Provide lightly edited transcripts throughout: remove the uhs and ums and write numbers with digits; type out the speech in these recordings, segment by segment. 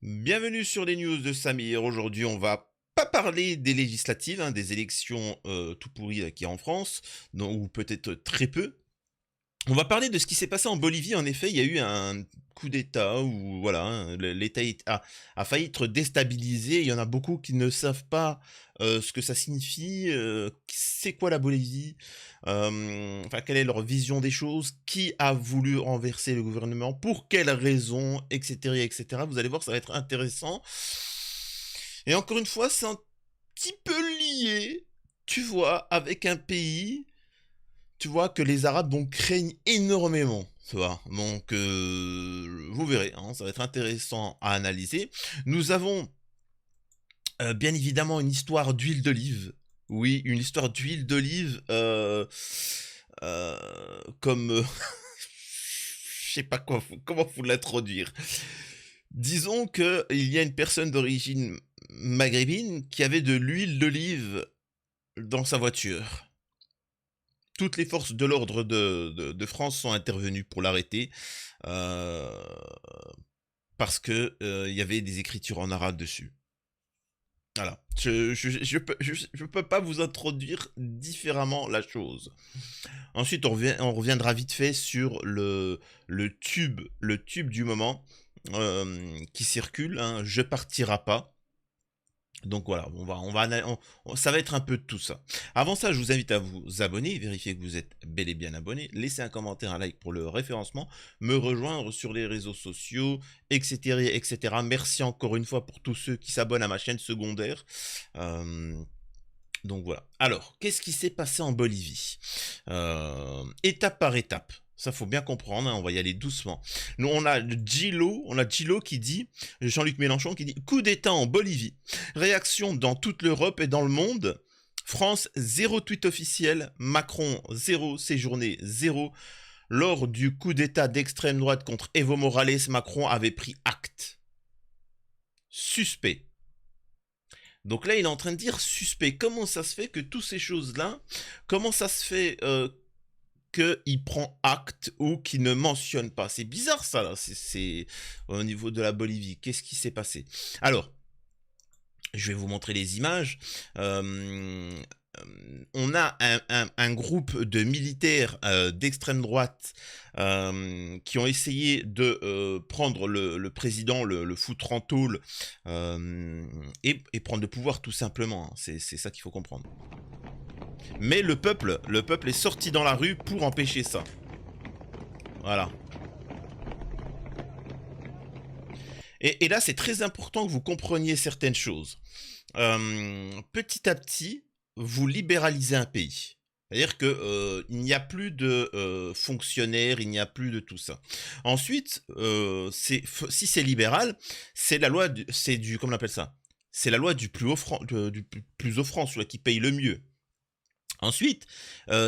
Bienvenue sur les news de Samir. Aujourd'hui, on va pas parler des législatives, hein, des élections tout pourries là, qu'il y a en France, ou peut-être très peu. On va parler de ce qui s'est passé en Bolivie. En effet, il y a eu un coup d'État où voilà, hein, l'État a failli être déstabilisé. Il y en a beaucoup qui ne savent pas ce que ça signifie, c'est quoi la Bolivie, enfin quelle est leur vision des choses, qui a voulu renverser le gouvernement, pour quelles raisons, etc., etc. Vous allez voir, ça va être intéressant. Et encore une fois, c'est un petit peu lié, tu vois, avec un pays tu vois que les Arabes donc craignent énormément, tu vois. Donc vous verrez, hein, ça va être intéressant à analyser. Nous avons bien évidemment une histoire d'huile d'olive. Oui, une histoire d'huile d'olive comme je sais pas comment vous l'introduire. Disons que il y a une personne d'origine maghrébine qui avait de l'huile d'olive dans sa voiture. Toutes les forces de l'ordre de France sont intervenues pour l'arrêter euh, parce que il y avait des écritures en arabe dessus. Voilà. Je peux pas vous introduire différemment la chose. Ensuite, on reviendra vite fait sur le tube du moment qui circule. Hein, Je partirai pas. Donc voilà, ça va être un peu de tout ça. Avant ça, je vous invite à vous abonner, vérifier que vous êtes bel et bien abonné, laisser un commentaire, un like pour le référencement, me rejoindre sur les réseaux sociaux, etc., etc. Merci encore une fois pour tous ceux qui s'abonnent à ma chaîne secondaire. Euh, donc voilà. Alors, qu'est-ce qui s'est passé en Bolivie Étape par étape. Ça faut bien comprendre, hein, on va y aller doucement. Nous on a Gilo qui dit, Jean-Luc Mélenchon qui dit coup d'État en Bolivie. Réaction dans toute l'Europe et dans le monde. France, zéro tweet officiel. Macron, zéro séjourné, zéro. Lors du coup d'État d'extrême droite contre Evo Morales, Macron avait pris acte. Suspect. Donc là, il est en train de dire suspect. Comment ça se fait que toutes ces choses-là, comment ça se fait qu'il prend acte ou qu'il ne mentionne pas? C'est bizarre ça, là. C'est au niveau de la Bolivie. Qu'est-ce qui s'est passé? Alors, je vais vous montrer les images. On a un groupe de militaires d'extrême droite qui ont essayé de prendre le président, le foutre en tôle et prendre le pouvoir tout simplement. Hein. C'est ça qu'il faut comprendre. Mais le peuple est sorti dans la rue pour empêcher ça. Voilà. Et là, c'est très important que vous compreniez certaines choses. Petit à petit, vous libéralisez un pays. C'est-à-dire que il n'y a plus de fonctionnaires, il n'y a plus de tout ça. Ensuite, si c'est libéral, c'est la loi, c'est du, comment on appelle ça? C'est la loi du plus offrant, du plus offrant, celui qui paye le mieux. Ensuite,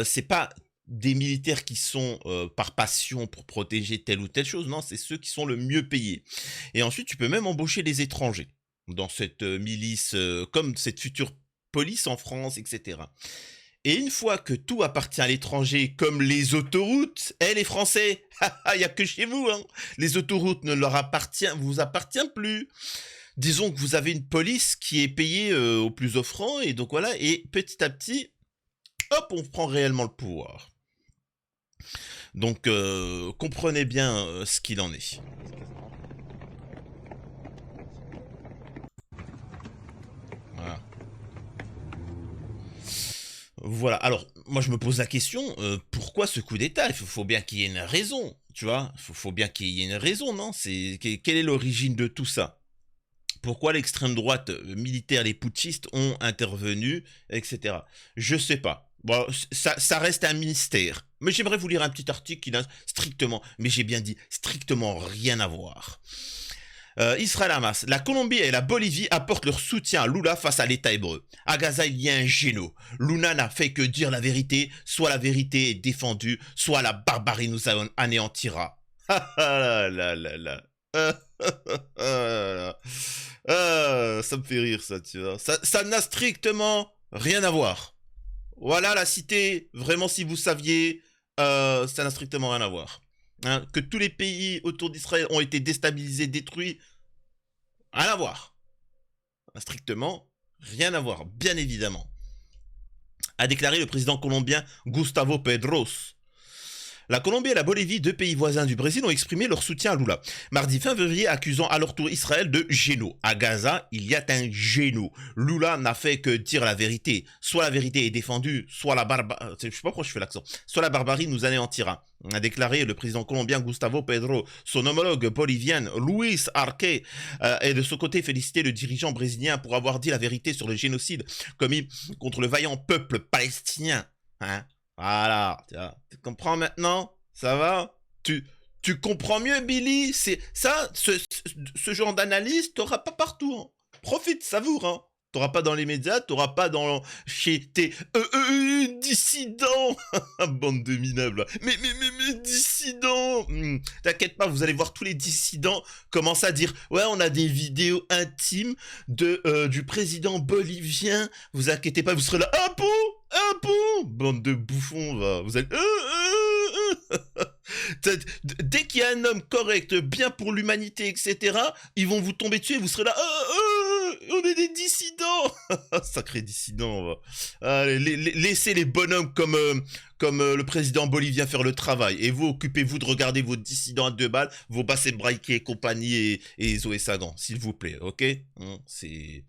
c'est pas des militaires qui sont par passion pour protéger telle ou telle chose, non, c'est ceux qui sont le mieux payés. Et ensuite, tu peux même embaucher les étrangers dans cette milice, comme cette future police en France, etc. Et une fois que tout appartient à l'étranger, comme les autoroutes, les Français, il y a que chez vous, hein, les autoroutes ne vous appartiennent plus. Disons que vous avez une police qui est payée au plus offrant, et donc voilà, et petit à petit, hop, on prend réellement le pouvoir. Donc, comprenez bien ce qu'il en est. Voilà. Voilà. Alors, moi, je me pose la question, pourquoi ce coup d'État? Faut bien qu'il y ait une raison, tu vois. Faut bien qu'il y ait une raison, non? Quelle est l'origine de tout ça? Pourquoi l'extrême droite militaire, les putschistes ont intervenu, etc. Je sais pas. Bon, ça reste un mystère. Mais j'aimerais vous lire un petit article qui n'a strictement, mais j'ai bien dit strictement rien à voir. Israël Hamas, la Colombie et la Bolivie apportent leur soutien à Lula face à l'État hébreu. À Gaza, il y a un géno. Lula n'a fait que dire la vérité, soit la vérité est défendue, soit la barbarie nous anéantira. Ah là là là là. Ça me fait rire ça, tu vois. Ça n'a strictement rien à voir. Voilà la cité, vraiment si vous saviez, ça n'a strictement rien à voir. Hein, que tous les pays autour d'Israël ont été déstabilisés, détruits, Rien à voir. Strictement rien à voir, bien évidemment. A déclaré le président colombien Gustavo Petro. La Colombie et la Bolivie, deux pays voisins du Brésil, ont exprimé leur soutien à Lula. Mardi fin février, accusant à leur tour Israël de génocide. À Gaza, il y a un génocide. Lula n'a fait que dire la vérité. Soit la vérité est défendue, soit la barbarie... Je sais pas pourquoi je fais l'accent. Soit la barbarie nous anéantira. A déclaré le président colombien Gustavo Petro. Son homologue bolivien Luis Arce est de son côté félicité le dirigeant brésilien pour avoir dit la vérité sur le génocide commis contre le vaillant peuple palestinien. Hein? Voilà, tu comprends maintenant? Ça va? Tu comprends mieux, Billy? C'est ça, ce genre d'analyse, t'auras pas partout. Hein. Profite, savoure. Hein. T'auras pas dans les médias, t'auras pas chez tes dissidents. Bande de minables. Mais dissidents. T'inquiète pas, vous allez voir tous les dissidents commencer à dire ouais, on a des vidéos intimes du président bolivien. Vous inquiétez pas, vous serez là. Ah bon, bande de bouffons, va. Vous allez... Dès qu'il y a un homme correct, bien pour l'humanité, etc., ils vont vous tomber dessus et vous serez là. On est des dissidents. Sacré dissident. Allez, laissez les bonhommes comme le président bolivien faire le travail. Et vous, occupez-vous de regarder vos dissidents à 2 balles, vos Bassem Braïké et compagnie et Zoé Sagan, s'il vous plaît, ok? C'est...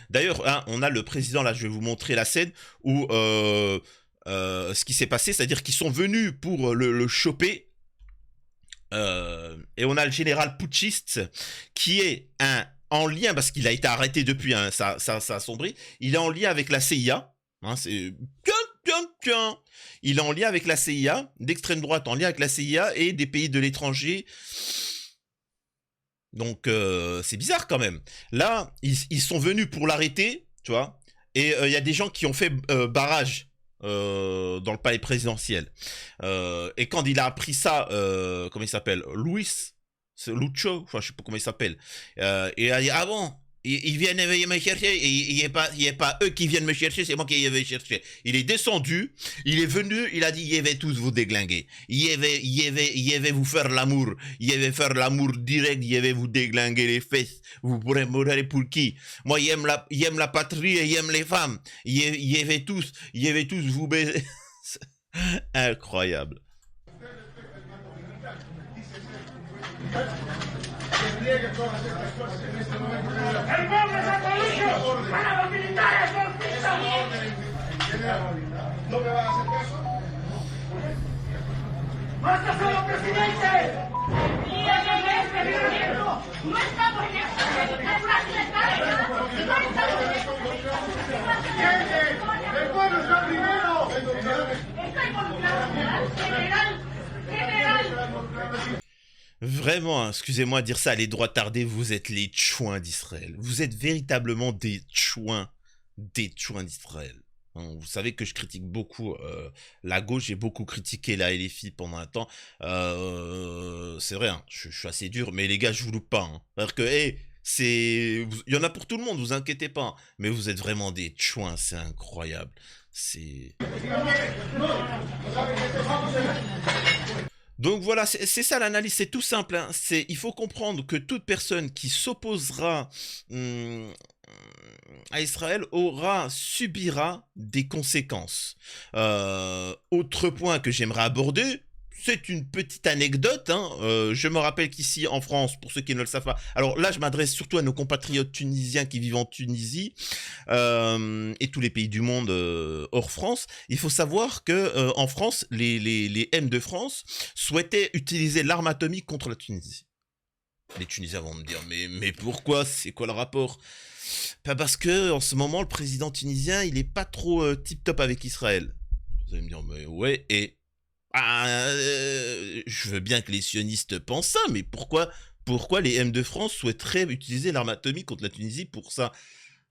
D'ailleurs, hein, on a le président, là, je vais vous montrer la scène où ce qui s'est passé, c'est-à-dire qu'ils sont venus pour le choper. Et on a le général putschiste qui est en lien, parce qu'il a été arrêté depuis, hein, ça a sombré, il est en lien avec la CIA. Hein, c'est... Il est en lien avec la CIA, d'extrême droite en lien avec la CIA et des pays de l'étranger. Donc c'est bizarre quand même. Là, ils sont venus pour l'arrêter, tu vois, et il y a des gens qui ont fait barrage dans le palais présidentiel. Et quand il a appris ça, comment il s'appelle, c'est Lucho, enfin je sais pas comment il s'appelle, et il a dit ah bon, ils viennent me chercher, et il est pas eux qui viennent me chercher, c'est moi qui les vais chercher. Il est descendu, il est venu, il a dit il vais tous vous déglinguer, il vais vous faire l'amour, il vais faire l'amour direct, il vais vous déglinguer les fesses, vous pourrez mourir pour qui? Moi il aime la patrie et il aime les femmes, il vais tous vous baiser. Incroyable. El pueblo está unido para los militares ¿No me va a hacer caso? ¡Basta solo, presidente! No estamos en esta no estamos en esta ¡El pueblo está primero! Está involucrado, general. Vraiment, hein, excusez-moi de dire ça, les droits tardés, vous êtes les tchouins d'Israël. Vous êtes véritablement des tchouins d'Israël. Hein, vous savez que je critique beaucoup la gauche, j'ai beaucoup critiqué la LFI pendant un temps. C'est vrai, hein, je suis assez dur, mais les gars, je vous loupe pas. Hein. C'est-à-dire que, il y en a pour tout le monde, vous inquiétez pas. Hein. Mais vous êtes vraiment des tchouins, c'est incroyable. C'est... Donc voilà, c'est ça l'analyse, c'est tout simple. Hein. Il faut comprendre que toute personne qui s'opposera à Israël subira des conséquences. Autre point que j'aimerais aborder, c'est une petite anecdote. Hein. Je me rappelle qu'ici en France, pour ceux qui ne le savent pas, alors là je m'adresse surtout à nos compatriotes tunisiens qui vivent en Tunisie et tous les pays du monde hors France. Il faut savoir que en France, les M de France souhaitaient utiliser l'arme atomique contre la Tunisie. Les Tunisiens vont me dire mais pourquoi? C'est quoi le rapport? Pas parce que en ce moment le président tunisien il est pas trop tip top avec Israël. Vous allez me dire mais ouais et je veux bien que les sionistes pensent ça, mais pourquoi les M de France souhaiteraient utiliser l'arme atomique contre la Tunisie pour ça?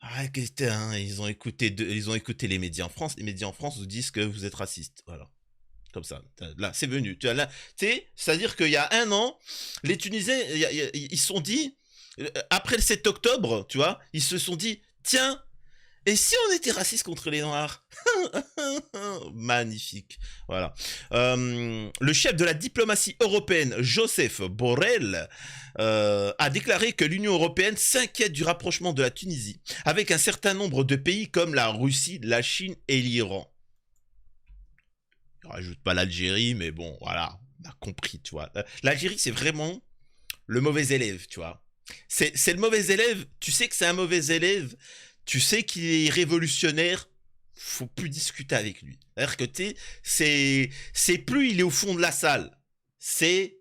Hein, ils ont écouté les médias en France. Les médias en France vous disent que vous êtes raciste. Voilà. Comme ça. Là, c'est venu. C'est-à-dire qu'il y a 1 an, les Tunisiens, ils se sont dit, après le 7 octobre, tu vois, ils se sont dit, tiens, Et si on était raciste contre les Noirs? Magnifique. Voilà. Le chef de la diplomatie européenne, Joseph Borrell, a déclaré que l'Union européenne s'inquiète du rapprochement de la Tunisie avec un certain nombre de pays comme la Russie, la Chine et l'Iran. Il rajoute pas l'Algérie, mais bon, voilà, on a compris, tu vois. L'Algérie, c'est vraiment le mauvais élève, tu vois. C'est le mauvais élève, tu sais que c'est un mauvais élève, tu sais qu'il est révolutionnaire, faut plus discuter avec lui. C'est-à-dire que c'est plus il est au fond de la salle, c'est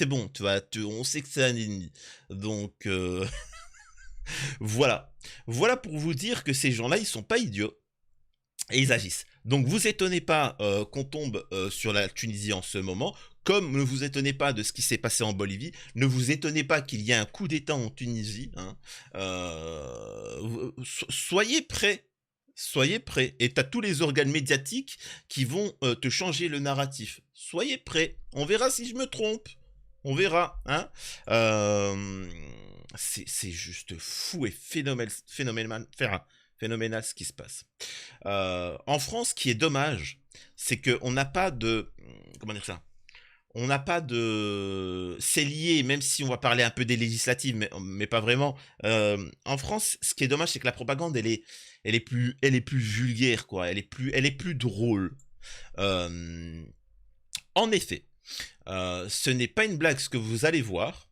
bon, tu vois, on sait que c'est un ennemi. Donc voilà, voilà pour vous dire que ces gens-là, ils sont pas idiots. Et ils agissent. Donc vous étonnez pas qu'on tombe sur la Tunisie en ce moment, comme ne vous étonnez pas de ce qui s'est passé en Bolivie, ne vous étonnez pas qu'il y ait un coup d'État en Tunisie. Hein. Soyez prêts. Soyez prêts. Et t'as tous les organes médiatiques qui vont te changer le narratif. Soyez prêts. On verra si je me trompe. On verra. Hein. C'est juste fou et phénoménal ce qui se passe. En France, ce qui est dommage, c'est qu'on n'a pas de... Comment dire ça? On n'a pas de... C'est lié, même si on va parler un peu des législatives, mais pas vraiment. En France, ce qui est dommage, c'est que la propagande, elle est plus vulgaire, quoi. Elle est plus drôle. En effet, ce n'est pas une blague ce que vous allez voir.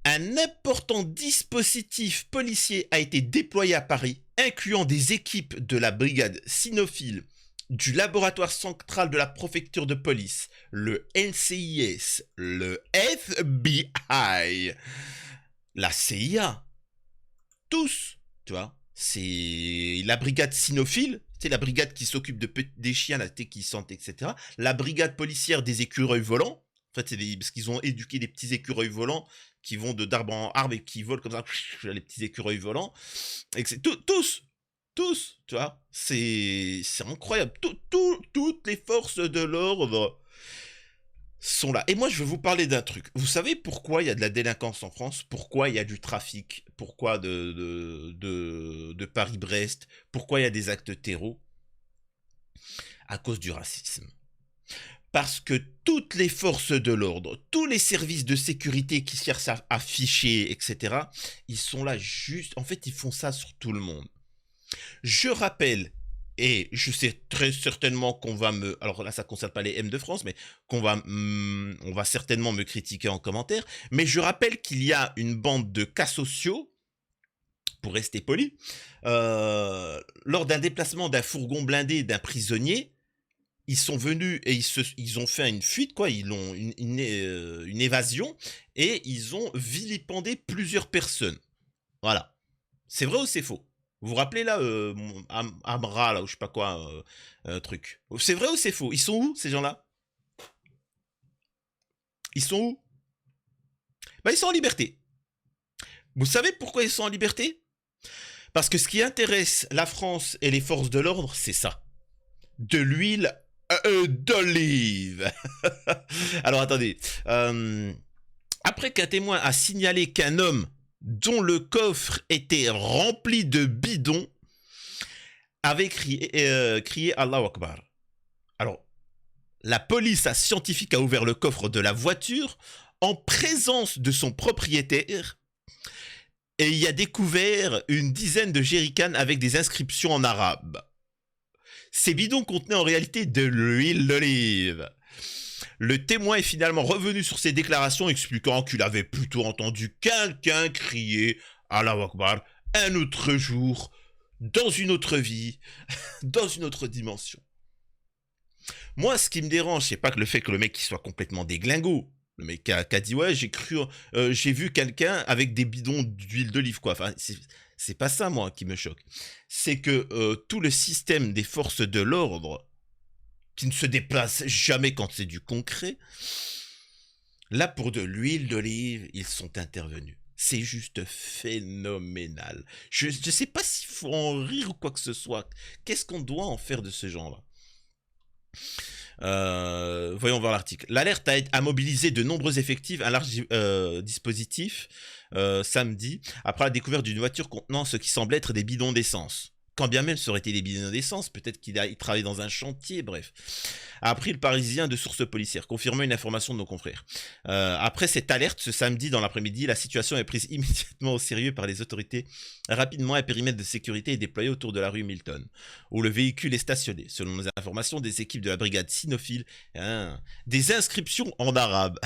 Un important dispositif policier a été déployé à Paris, incluant des équipes de la brigade cynophile, du laboratoire central de la préfecture de police, le NCIS, le FBI, la CIA. Tous, tu vois. C'est la brigade cynophile, c'est la brigade qui s'occupe des chiens, qui sentent, etc. La brigade policière des écureuils volants. En fait, c'est parce qu'ils ont éduqué des petits écureuils volants qui vont d'arbre en arbre et qui volent comme ça, les petits écureuils volants. Et c'est tous, tu vois. C'est incroyable. Toutes les forces de l'ordre sont là. Et moi, je vais vous parler d'un truc. Vous savez pourquoi il y a de la délinquance en France? Pourquoi il y a du trafic? Pourquoi de Paris-Brest? Pourquoi il y a des actes terreaux? À cause du racisme. Parce que toutes les forces de l'ordre, tous les services de sécurité qui cherchent à afficher, etc., ils sont là juste... En fait, ils font ça sur tout le monde. Je rappelle, et je sais très certainement qu'on va me... Alors là, ça ne concerne pas les M de France, mais on va certainement me critiquer en commentaire. Mais je rappelle qu'il y a une bande de cas sociaux, pour rester poli, lors d'un déplacement d'un fourgon blindé d'un prisonnier, ils sont venus et ils ont fait une fuite, quoi. Ils ont une évasion et ils ont vilipendé plusieurs personnes. Voilà. C'est vrai ou c'est faux? Vous vous rappelez là, Amra, là, ou je sais pas quoi, truc. C'est vrai ou c'est faux? Ils sont où, ces gens-là? Ils sont où? Bah, ils sont en liberté. Vous savez pourquoi ils sont en liberté? Parce que ce qui intéresse la France et les forces de l'ordre, c'est ça. De l'huile d'olive. Alors attendez. Après qu'un témoin a signalé qu'un homme dont le coffre était rempli de bidons avait crié Allahu Akbar. Alors, la police scientifique a ouvert le coffre de la voiture en présence de son propriétaire et y a découvert une dizaine de jerrycans avec des inscriptions en arabe. Ces bidons contenaient en réalité de l'huile d'olive. Le témoin est finalement revenu sur ses déclarations expliquant qu'il avait plutôt entendu quelqu'un crier « Allahu Akbar » un autre jour, dans une autre vie, dans une autre dimension. Moi, ce qui me dérange, c'est pas que le fait que le mec il soit complètement déglingo. Le mec qui a dit « Ouais, j'ai vu quelqu'un avec des bidons d'huile d'olive, quoi. » Enfin, c'est pas ça, moi, qui me choque. C'est que tout le système des forces de l'ordre, qui ne se déplace jamais quand c'est du concret, là, pour de l'huile d'olive, ils sont intervenus. C'est juste phénoménal. Je ne sais pas s'il faut en rire ou quoi que ce soit. Qu'est-ce qu'on doit en faire de ce genre-là? Voyons voir l'article. L'alerte a mobilisé de nombreux effectifs, un large dispositif samedi, après la découverte d'une voiture contenant ce qui semble être des bidons d'essence. Quand bien même ça aurait été des bidons d'essence, peut-être qu'il travaillait dans un chantier, bref. A appris le Parisien de sources policières, confirmant une information de nos confrères. Après cette alerte, ce samedi dans l'après-midi, la situation est prise immédiatement au sérieux par les autorités. Rapidement, un périmètre de sécurité est déployé autour de la rue Milton, où le véhicule est stationné. Selon nos informations, des équipes de la brigade cynophile, des inscriptions en arabe.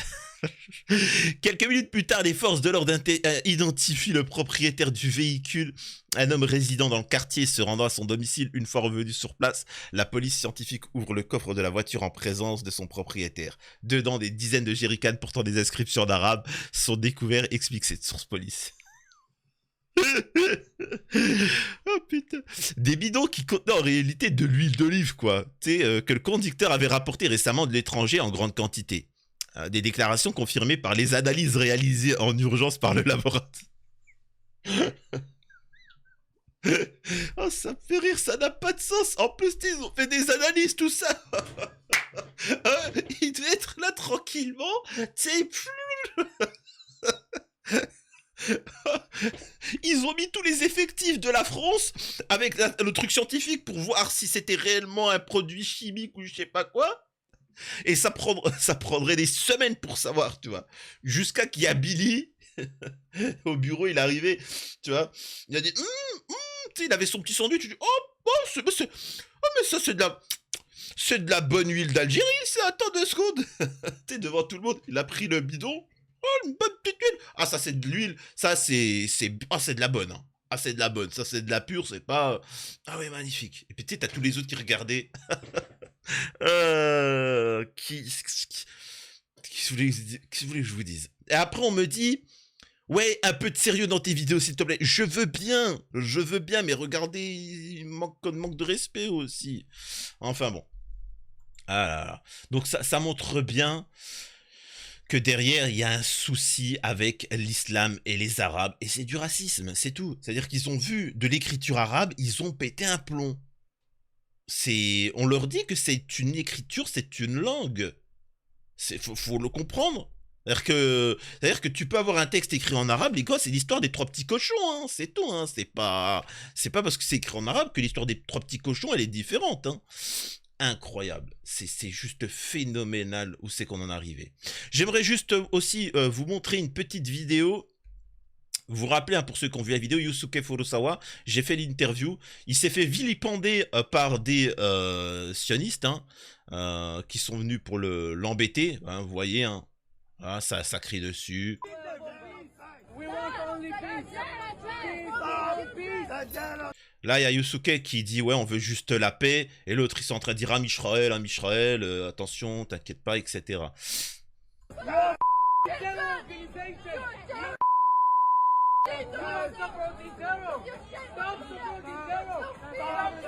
Quelques minutes plus tard, les forces de l'ordre identifient le propriétaire du véhicule, un homme résidant dans le quartier se rendant à son domicile. Une fois revenu sur place, la police scientifique ouvre le coffre de la voiture en présence de son propriétaire. Dedans, des dizaines de jerrycans portant des inscriptions en arabe sont découverts, explique cette source police. Oh putain. Des bidons qui contenaient en réalité de l'huile d'olive, quoi. Tu sais, que le conducteur avait rapporté récemment de l'étranger en grande quantité. Des déclarations confirmées par les analyses réalisées en urgence par le laboratoire. Oh, ça me fait rire, ça n'a pas de sens. En plus, ils ont fait des analyses, tout ça. Il devait être là tranquillement. Tu sais, ils ont mis tous les effectifs de la France avec le truc scientifique pour voir si c'était réellement un produit chimique ou je sais pas quoi. Et ça prendrait des semaines pour savoir, tu vois. Jusqu'à qu'il y a Billy au bureau, il est arrivé, tu vois. Il a dit, tu sais, il avait son petit sandwich. Tu dis, mais ça c'est de la bonne huile d'Algérie, ça. Attends 2 secondes. Tu sais, devant tout le monde, il a pris le bidon. Oh, une bonne petite huile. Ah, ça c'est de l'huile. Ça c'est de la bonne. Hein. Ah, c'est de la bonne. Ça c'est de la pure. C'est pas. Ah ouais, magnifique. Et puis tu sais, t'as tous les autres qui regardaient. Qui voulait que je vous dise. Et après on me dit, ouais, un peu de sérieux dans tes vidéos s'il te plaît. Je veux bien, mais regardez, il manque de respect aussi. Enfin bon. Ah là là. Donc ça montre bien que derrière il y a un souci avec l'islam et les arabes, et c'est du racisme, c'est tout. C'est-à-dire qu'ils ont vu de l'écriture arabe, ils ont pété un plomb. On leur dit que c'est une écriture, c'est une langue. Faut le comprendre. C'est-à-dire que tu peux avoir un texte écrit en arabe, les gars, c'est l'histoire des 3 petits cochons, hein, c'est tout, hein, c'est pas parce que c'est écrit en arabe que l'histoire des 3 petits cochons, elle est différente, hein. Incroyable, c'est juste phénoménal où c'est qu'on en est arrivé. J'aimerais juste aussi vous montrer une petite vidéo. Vous vous rappelez, hein, pour ceux qui ont vu la vidéo, Yusuke Furusawa, j'ai fait l'interview. Il s'est fait vilipender par des sionistes, hein, qui sont venus pour l'embêter. Hein, vous voyez, hein, ah, ça crie dessus. Là, il y a Yusuke qui dit, ouais, on veut juste la paix. Et l'autre, ils sont en train de dire, ah, Mishraël, attention, t'inquiète pas, etc.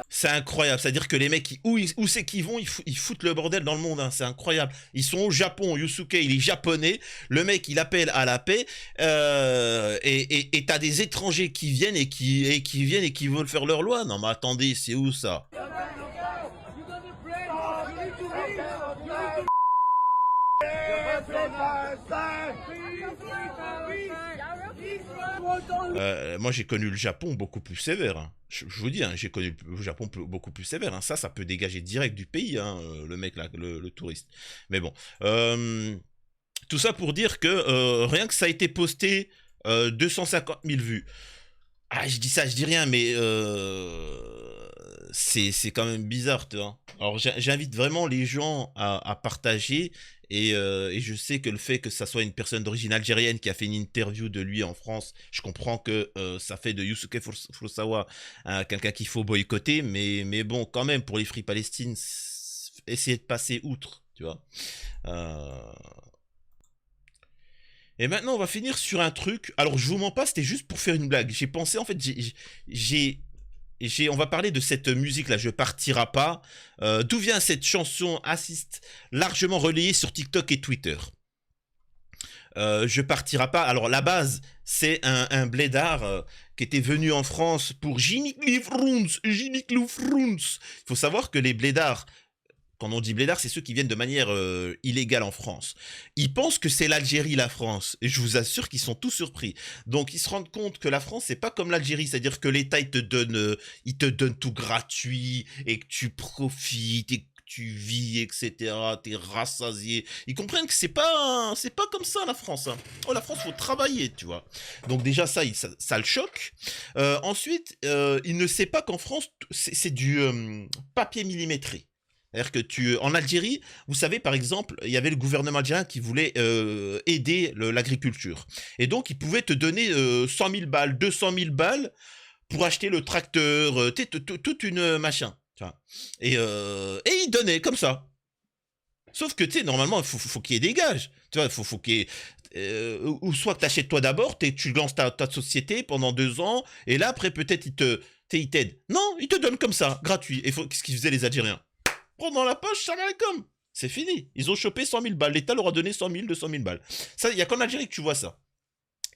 C'est incroyable, c'est-à-dire que les mecs, où c'est qu'ils vont, ils foutent le bordel dans le monde, hein. C'est incroyable. Ils sont au Japon, Yusuke, il est japonais, le mec, il appelle à la paix, et t'as des étrangers qui viennent et qui veulent faire leur loi. Non mais attendez, c'est où ça? Moi j'ai connu le Japon beaucoup plus sévère, hein. Je vous dis, hein, j'ai connu le Japon beaucoup plus sévère, hein. Ça peut dégager direct du pays, hein, le mec là, le touriste. Mais bon, tout ça pour dire que rien que ça a été posté 250 000 vues. Ah, je dis ça, je dis rien, mais c'est quand même bizarre, tu vois. Alors j'invite vraiment les gens à partager, et je sais que le fait que ça soit une personne d'origine algérienne qui a fait une interview de lui en France, je comprends que ça fait de Yusuke Furusawa quelqu'un qu'il faut boycotter, mais bon, quand même, pour les Free Palestine, essayez de passer outre, tu vois. Et maintenant, on va finir sur un truc. Alors, je vous mens pas, c'était juste pour faire une blague. J'ai pensé, en fait, on va parler de cette musique-là, Je partirai pas. D'où vient cette chanson assiste largement relayée sur TikTok et Twitter. Je partirai pas. Alors, la base, c'est un blédard qui était venu en France pour Giniclou Frunz. Il faut savoir que les blédards Quand on dit blédards, c'est ceux qui viennent de manière illégale en France. Ils pensent que c'est l'Algérie, la France. Et je vous assure qu'ils sont tous surpris. Donc, ils se rendent compte que la France, c'est pas comme l'Algérie. C'est-à-dire que l'État, il te donne tout gratuit et que tu profites et que tu vis, etc. T'es rassasié. Ils comprennent que c'est pas comme ça, la France. Hein. Oh, la France, faut travailler, tu vois. Donc, déjà, ça le choque. Ensuite, il ne sait pas qu'en France, c'est du papier millimétré. C'est-à-dire que en Algérie, vous savez, par exemple, il y avait le gouvernement algérien qui voulait aider l'agriculture. Et donc, il pouvait te donner 100 000 balles, 200 000 balles pour acheter le tracteur, toute une machin. Tu vois. Et il donnait comme ça. Sauf que, tu sais, normalement, il faut qu'il y ait des gages. Tu vois, faut qu'il y ait... ou soit que tu achètes toi d'abord, tu lances ta société pendant 2 ans, et là, après, peut-être, il t'aide. Non, il te donne comme ça, gratuit. Et qu'est-ce qu'ils faisaient les Algériens? Prends dans la poche, salam alaikum. C'est fini. Ils ont chopé 100 000 balles. L'État leur a donné 100 000, 200 000 balles. Ça, il n'y a qu'en Algérie que tu vois ça.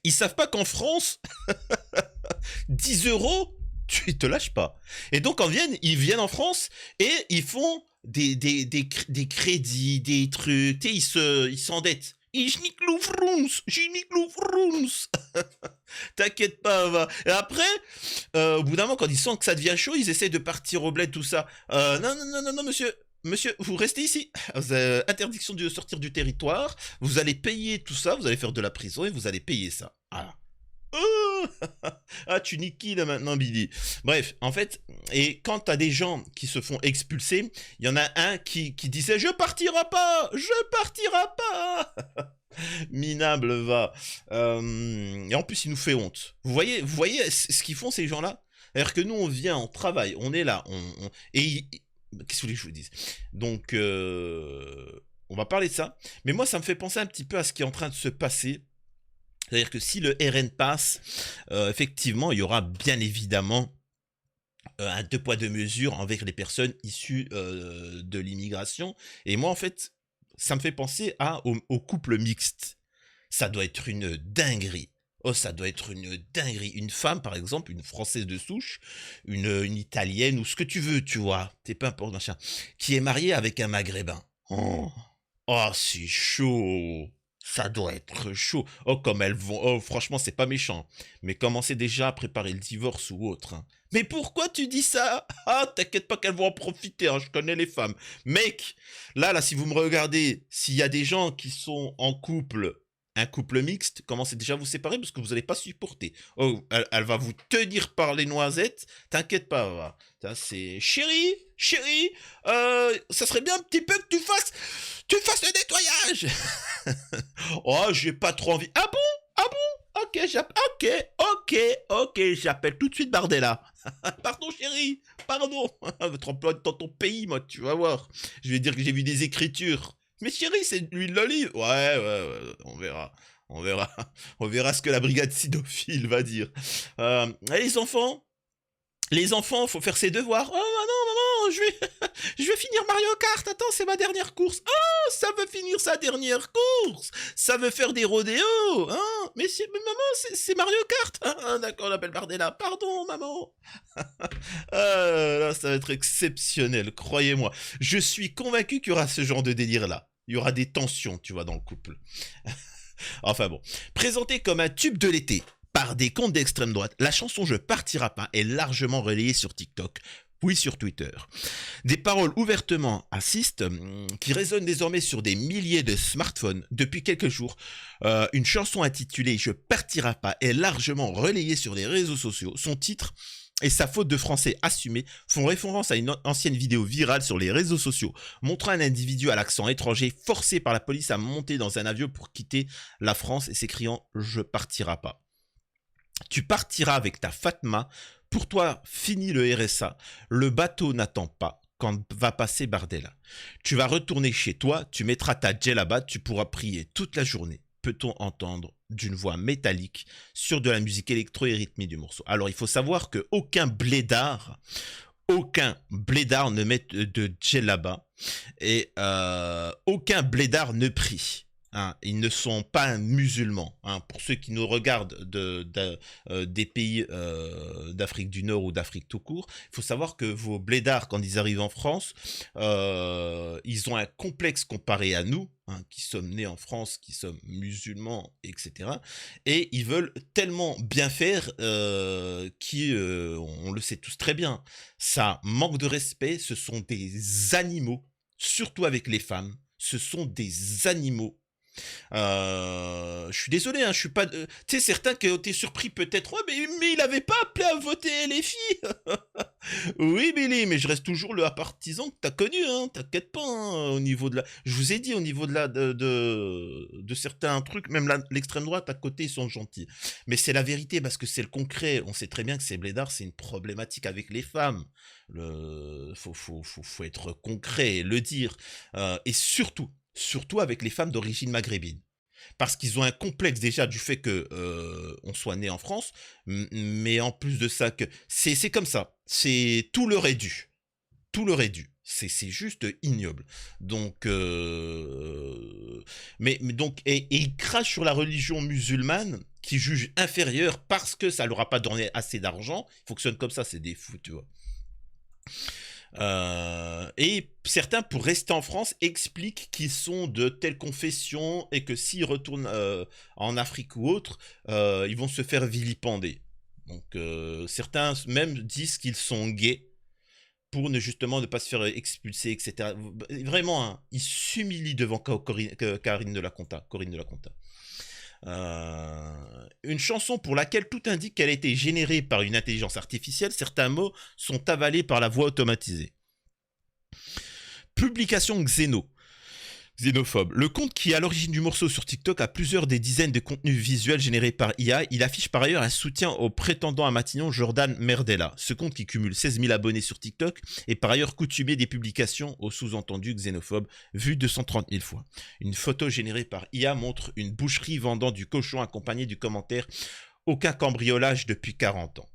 Ils savent pas qu'en France, 10 euros, tu te lâches pas. Et donc, ils viennent en France et ils font des crédits, des trucs. Tu sais, ils s'endettent. T'inquiète pas, va. Et après, au bout d'un moment, quand ils sentent que ça devient chaud, ils essaient de partir au bled, tout ça. Non, monsieur. Monsieur, vous restez ici. Vous avez interdiction de sortir du territoire. Vous allez payer tout ça. Vous allez faire de la prison et vous allez payer ça. Voilà. Oh ah, tu niques qui là maintenant, Billy? Bref, en fait, et quand t'as des gens qui se font expulser, il y en a un qui disait je partirai pas, minable va. Et en plus, il nous fait honte. Vous voyez ce qu'ils font ces gens-là? C'est-à-dire que nous, on vient, on travaille, on est là, et qu'est-ce que vous voulez que je vous dise? Donc, on va parler de ça. Mais moi, ça me fait penser un petit peu à ce qui est en train de se passer. C'est-à-dire que si le RN passe, effectivement, il y aura bien évidemment un 2 poids 2 mesures avec les personnes issues de l'immigration. Et moi, en fait, ça me fait penser au couple mixte. Ça doit être une dinguerie. Oh, ça doit être une dinguerie. Une femme, par exemple, une Française de souche, une Italienne ou ce que tu veux, tu vois, t'es pas importe, machin, qui est mariée avec un Maghrébin. Oh, c'est chaud. Ça doit être chaud. Oh, comme elles vont... Oh, franchement, c'est pas méchant. Mais commencez déjà à préparer le divorce ou autre. Hein. Mais pourquoi tu dis ça? Ah, t'inquiète pas qu'elles vont en profiter, hein, je connais les femmes. Mec, là, si vous me regardez, s'il y a des gens qui sont en couple, un couple mixte, commencez déjà à vous séparer parce que vous n'allez pas supporter. Oh, elle va vous tenir par les noisettes. T'inquiète pas, va. Ça, c'est... Chérie, ça serait bien un petit peu que tu fasses le nettoyage. Oh, j'ai pas trop envie. Ah bon? Ok, j'appelle tout de suite Bardella. Pardon, chérie, pardon. Votre emploi dans ton pays, moi, tu vas voir. Je vais dire que j'ai vu des écritures. Mais chérie, c'est de l'huile d'olive. Ouais, on verra. On verra ce que la brigade cynophile va dire. Les enfants, faut faire ses devoirs. Oh, maman, je vais finir Mario Kart. Attends, c'est ma dernière course. Oh, ça veut finir sa dernière course. Ça veut faire des rodéos. Hein? Mais maman, c'est Mario Kart. Ah, d'accord, on appelle Bardella. Pardon, maman. Là, ça va être exceptionnel, croyez-moi. Je suis convaincu qu'il y aura ce genre de délire-là. Il y aura des tensions, tu vois, dans le couple. Enfin bon. Présenté comme un tube de l'été par des comptes d'extrême droite, la chanson Je partirai pas est largement relayée sur TikTok, puis sur Twitter. Des paroles ouvertement racistes qui résonnent désormais sur des milliers de smartphones depuis quelques jours. Une chanson intitulée Je partirai pas est largement relayée sur les réseaux sociaux. Son titre et sa faute de français assumée font référence à une ancienne vidéo virale sur les réseaux sociaux, montrant un individu à l'accent étranger forcé par la police à monter dans un avion pour quitter la France et s'écriant « Je partirai pas ». Tu partiras avec ta Fatma, pour toi fini le RSA, le bateau n'attend pas quand va passer Bardella. Tu vas retourner chez toi, tu mettras ta djellaba, tu pourras prier toute la journée. Peut-on entendre d'une voix métallique sur de la musique électro et rythmée du morceau. Alors il faut savoir qu'aucun blédard ne met de djellaba et aucun blédard ne prie. hein, ils ne sont pas musulmans. Hein. Pour ceux qui nous regardent des pays d'Afrique du Nord ou d'Afrique tout court, il faut savoir que vos blédards, quand ils arrivent en France, ils ont un complexe comparé à nous, hein, qui sommes nés en France, qui sommes musulmans, etc. Et ils veulent tellement bien faire on le sait tous très bien, ça manque de respect, ce sont des animaux, surtout avec les femmes, ce sont des animaux. Je suis désolé, hein, je suis pas. Tu sais, certains qui ont été surpris peut-être. Ouais, mais il avait pas appelé à voter les filles. Oui, Billy, mais je reste toujours le partisan que t'as connu, hein. T'inquiète pas, hein, au niveau de la. Je vous ai dit, au niveau de de certains trucs, même l'extrême droite à côté, ils sont gentils. Mais c'est la vérité parce que c'est le concret. On sait très bien que ces blédards, c'est une problématique avec les femmes. Faut être concret et le dire. Et surtout avec les femmes d'origine maghrébine. Parce qu'ils ont un complexe déjà du fait que on soit né en France, mais en plus de ça, que c'est comme ça. C'est tout leur est dû. Tout leur est dû. C'est juste ignoble. Donc, donc et ils crachent sur la religion musulmane qui jugent inférieure parce que ça leur a pas donné assez d'argent. Ils fonctionnent comme ça, c'est des fous, tu vois. Et certains, pour rester en France, expliquent qu'ils sont de telle confession et que s'ils retournent en Afrique ou autre, ils vont se faire vilipender. Donc certains même disent qu'ils sont gays pour justement ne pas se faire expulser, etc. Vraiment, hein, ils s'humilient devant Karine de la Conta. Corinne de la Conta. Une chanson pour laquelle tout indique qu'elle a été générée par une intelligence artificielle, certains mots sont avalés par la voix automatisée. Publication Xénophobe. Le compte qui est à l'origine du morceau sur TikTok a plusieurs des dizaines de contenus visuels générés par IA. Il affiche par ailleurs un soutien au prétendant à Matignon Jordan Merdella. Ce compte qui cumule 16 000 abonnés sur TikTok est par ailleurs coutumier des publications au sous-entendu xénophobe vu 230 000 fois. Une photo générée par IA montre une boucherie vendant du cochon accompagnée du commentaire « Aucun cambriolage depuis 40 ans ».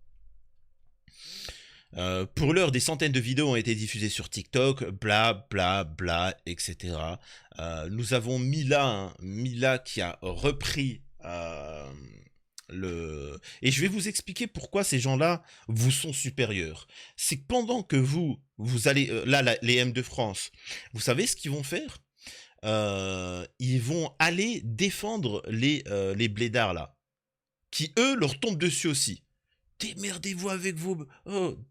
Pour l'heure, des centaines de vidéos ont été diffusées sur TikTok, bla bla bla, etc. Nous avons Mila qui a repris et je vais vous expliquer pourquoi ces gens-là vous sont supérieurs. C'est que pendant que vous allez les M de France, vous savez ce qu'ils vont faire? Ils vont aller défendre les blédards là, qui eux leur tombent dessus aussi. Démerdez-vous avec vous,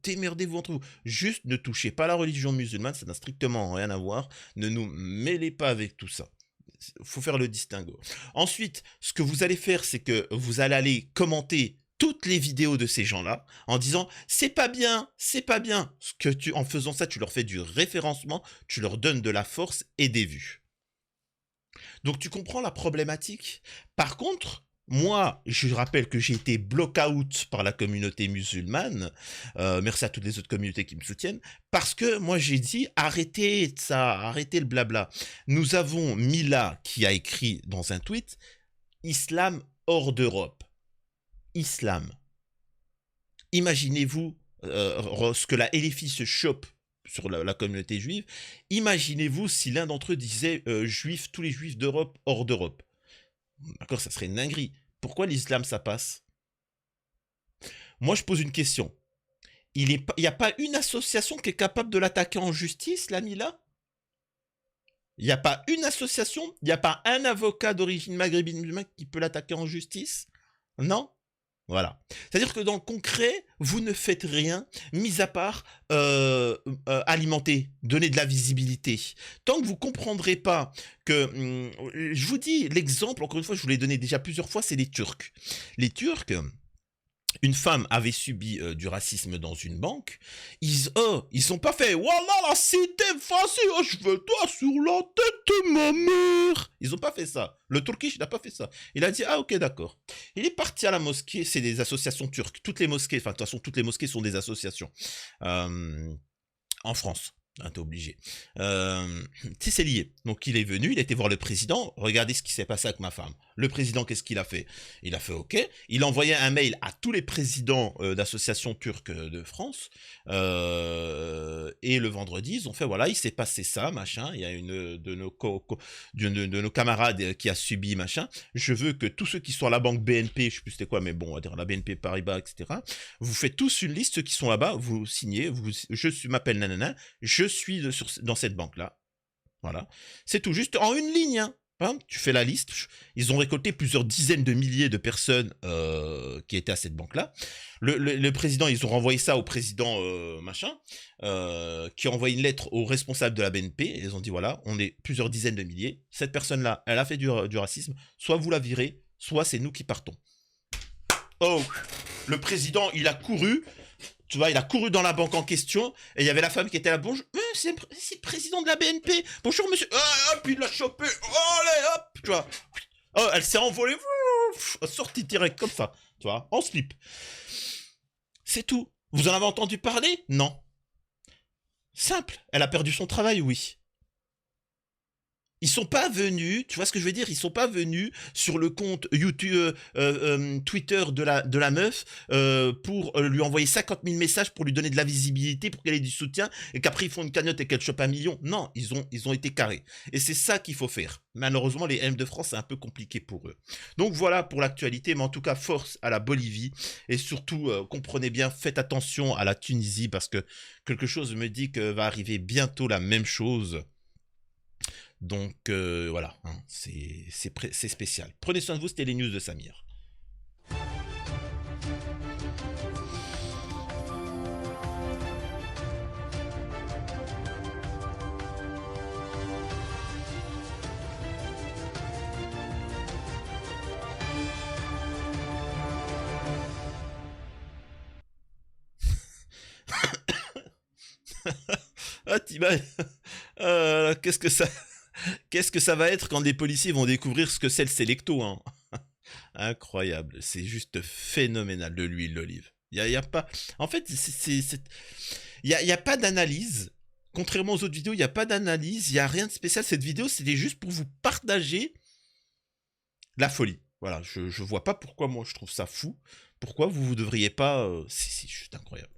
démerdez-vous entre vous. Juste ne touchez pas la religion musulmane, ça n'a strictement rien à voir. Ne nous mêlez pas avec tout ça. Faut faire le distinguo. Ensuite, ce que vous allez faire, c'est que vous allez aller commenter toutes les vidéos de ces gens-là en disant c'est pas bien, c'est pas bien. En faisant ça, tu leur fais du référencement, tu leur donnes de la force et des vues. Donc tu comprends la problématique. Par contre, moi, je rappelle que j'ai été block-out par la communauté musulmane, merci à toutes les autres communautés qui me soutiennent, parce que moi j'ai dit arrêtez ça, arrêtez le blabla. Nous avons Mila qui a écrit dans un tweet « Islam hors d'Europe ». Islam. Imaginez-vous ce que la LFI se chope sur la communauté juive. Imaginez-vous si l'un d'entre eux disait juifs, tous les juifs d'Europe hors d'Europe. D'accord, ça serait une dinguerie. Pourquoi l'islam, ça passe? Moi, je pose une question. Il n'y a pas une association qui est capable de l'attaquer en justice, l'ami là? Il n'y a pas une association? Il n'y a pas un avocat d'origine maghrébine musulmane qui peut l'attaquer en justice? Non? Voilà. C'est-à-dire que dans le concret, vous ne faites rien, mis à part alimenter, donner de la visibilité. Tant que vous ne comprendrez pas que... je vous dis, l'exemple, encore une fois, je vous l'ai donné déjà plusieurs fois, c'est les Turcs. Les Turcs... Une femme avait subi du racisme dans une banque. Ils sont pas fait. Voilà la cité facile. Oh, je veux toi sur la tête de ma mère. Ils ont pas fait ça. Le Turkish n'a pas fait ça. Il a dit ah ok d'accord. Il est parti à la mosquée. C'est des associations turques. Toutes les mosquées. Enfin de toute façon toutes les mosquées sont des associations en France. Ah, t'es obligé. Tu sais, c'est lié. Donc, il est venu, il était voir le président. Regardez ce qui s'est passé avec ma femme. Le président, qu'est-ce qu'il a fait? Il a fait OK. Il a envoyé un mail à tous les présidents d'associations turques de France. Et le vendredi, ils ont fait voilà, il s'est passé ça, machin. Il y a une de nos, de nos camarades qui a subi, machin. Je veux que tous ceux qui sont à la banque BNP, je sais plus c'était quoi, mais bon, on va dire la BNP Paribas, etc. Vous faites tous une liste, ceux qui sont là-bas, vous signez, je m'appelle nanana, je suis dans cette banque-là. Voilà. C'est tout, juste en une ligne. Hein, tu fais la liste. Ils ont récolté plusieurs dizaines de milliers de personnes qui étaient à cette banque-là. Le président, ils ont renvoyé ça au président machin, qui a envoyé une lettre au responsable de la BNP. Et ils ont dit voilà, on est plusieurs dizaines de milliers. Cette personne-là, elle a fait du racisme. Soit vous la virez, soit c'est nous qui partons. Oh, le président, il a couru. Tu vois, il a couru dans la banque en question, et il y avait la femme qui était là, bonjour, c'est le président de la BNP, bonjour monsieur, puis il l'a chopé, allez, hop, tu vois, oh, elle s'est envolée, sortie direct comme ça, tu vois, en slip. C'est tout. Vous en avez entendu parler? Non. Simple, elle a perdu son travail, oui. Ils sont pas venus, tu vois ce que je veux dire? Ils sont pas venus sur le compte YouTube, Twitter de la meuf pour lui envoyer 50 000 messages pour lui donner de la visibilité, pour qu'elle ait du soutien, et qu'après ils font une cagnotte et qu'elle chope 1 million. Non, ils ont été carrés. Et c'est ça qu'il faut faire. Malheureusement, les M de France, c'est un peu compliqué pour eux. Donc voilà pour l'actualité, mais en tout cas, force à la Bolivie. Et surtout, comprenez bien, faites attention à la Tunisie, parce que quelque chose me dit que va arriver bientôt la même chose. Donc voilà, hein, c'est spécial. Prenez soin de vous, c'était les news de Samir. Ah, t'imagines qu'est-ce que ça... Qu'est-ce que ça va être quand des policiers vont découvrir ce que c'est le Selecto, hein? Incroyable, c'est juste phénoménal de l'huile d'olive. Y a pas... En fait, y a pas d'analyse. Contrairement aux autres vidéos, il n'y a pas d'analyse, il n'y a rien de spécial. Cette vidéo, c'était juste pour vous partager la folie. Voilà, je vois pas pourquoi moi je trouve ça fou. Pourquoi vous devriez pas... c'est juste incroyable.